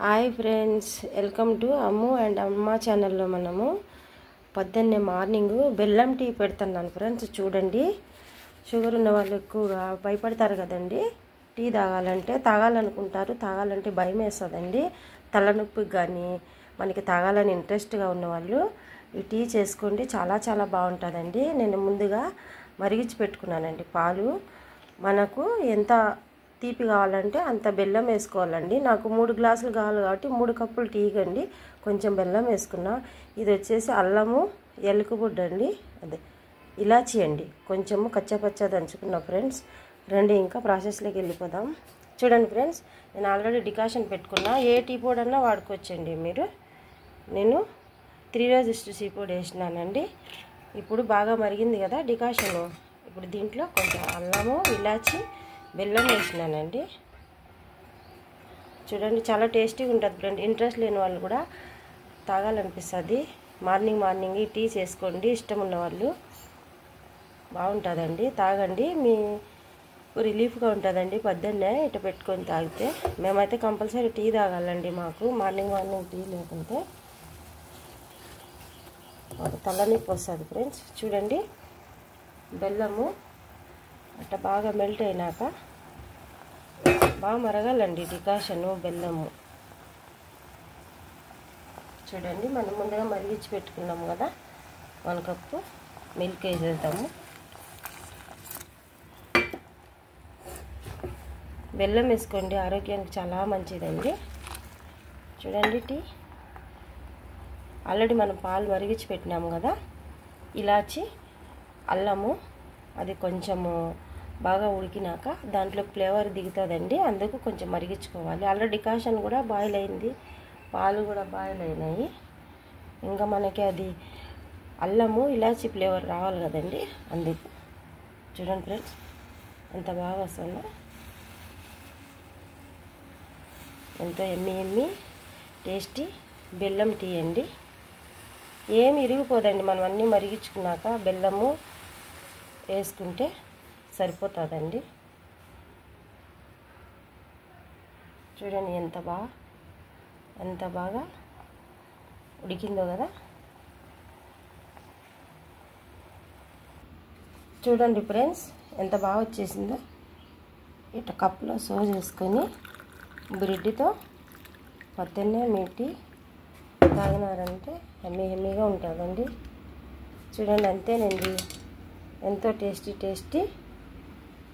Hi friends, welcome to Ammu and అమ్మ ఛానల్లో మనము పొద్దున్నే మార్నింగ్ బెల్లం టీ పెడుతున్నాను ఫ్రెండ్స్. చూడండి, షుగర్ ఉన్న వాళ్ళు ఎక్కువగా భయపడతారు కదండి. టీ తాగాలనుకుంటారు, తాగాలంటే భయం వేస్తుందండి. తలనొప్పికి కానీ మనకి తాగాలని ఇంట్రెస్ట్గా ఉన్నవాళ్ళు ఈ టీ చేసుకోండి, చాలా చాలా బాగుంటుందండి. నేను ముందుగా మరిగించి పెట్టుకున్నానండి పాలు. మనకు ఎంత తీపి కావాలంటే అంత బెల్లం వేసుకోవాలండి. నాకు 3 గ్లాసులు కావాలి కాబట్టి 3 కప్పులు టీ కండి కొంచెం బెల్లం వేసుకున్నా. ఇది వచ్చేసి అల్లము, ఎలుకబుడ్డ అండి, అదే ఇలాచి అండి, కొంచెము కచ్చపచ్చ దంచుకున్నా ఫ్రెండ్స్. రండి ఇంకా ప్రాసెస్లోకి వెళ్ళిపోదాం. చూడండి ఫ్రెండ్స్, నేను ఆల్రెడీ డికాషన్ పెట్టుకున్నా. ఏ టీ పొడి అన్నా వాడుకోవచ్చండి మీరు. నేను 3 రోజెస్ టీ పొడి వేసినానండి. ఇప్పుడు బాగా మరిగింది కదా డికాషను. ఇప్పుడు దీంట్లో కొంచెం అల్లము, ఇలాచి, బెల్లం వేసినానండి. చూడండి, చాలా టేస్టీగా ఉంటుంది ఫ్రెండ్. ఇంట్రెస్ట్ లేని వాళ్ళు కూడా తాగాలనిపిస్తుంది. మార్నింగ్ ఈ టీ చేసుకోండి, ఇష్టం ఉన్నవాళ్ళు. బాగుంటుందండి, తాగండి. మీ రిలీఫ్గా ఉంటుందండి పొద్దున్నే ఇట్లా పెట్టుకొని తాగితే. మేమైతే కంపల్సరీ టీ తాగాలండి. మాకు మార్నింగ్ టీ లేకుంటే తలనొప్పి వస్తుంది ఫ్రెండ్స్. చూడండి, బెల్లము అట్లా బాగా మెల్ట్ అయినాక బాగా మరగాలండి డికాషను, బెల్లము. చూడండి, మనం ముందుగా మరిగించి పెట్టుకున్నాము కదా, 1 కప్పు మిల్క్ వేసేద్దాము. బెల్లం వేసుకోండి, ఆరోగ్యానికి చాలా మంచిదండి. చూడండి, టీ ఆల్రెడీ మనం పాలు మరిగించి పెట్టినాము కదా. ఇలాచి, అల్లము అది కొంచెము బాగా ఉడికినాక దాంట్లో ఫ్లేవర్ దిగుతుందండి. అందుకు కొంచెం మరిగించుకోవాలి. ఆల్రెడీ డికాషన్ కూడా బాయిల్ అయింది, పాలు కూడా బాయిల్ అయినాయి. ఇంకా మనకి అది అల్లము, ఇలాచి ఫ్లేవర్ రావాలి కదండి, అందుకు. చూడండి ఫ్రెండ్స్, ఎంత బాగా వస్తుందో. ఎంతో ఎమ్మి టేస్టీ బెల్లం టీ అండి. ఏమి ఇరిగిపోదండి. మనం అన్నీ మరిగించుకున్నాక బెల్లము వేసుకుంటే సరిపోతుందండి. చూడండి ఎంత బాగా ఉడికిందో కదా. చూడండి ఫ్రెండ్స్, ఎంత బాగా వచ్చేసిందో. ఇట్లా కప్పులో సర్వ్ చేసుకొని బ్రెడ్తో పొద్దున్నే మీ టీ తాగినారంటే హెమ్మీగా ఉంటుందండి. చూడండి, అంతేనండి. ఎంతో టేస్టీ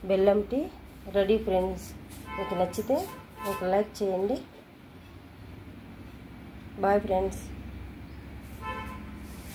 బెల్లం టీ రెడీ ఫ్రెండ్స్. మీకు నచ్చితే లైక్ చేయండి. Bye friends.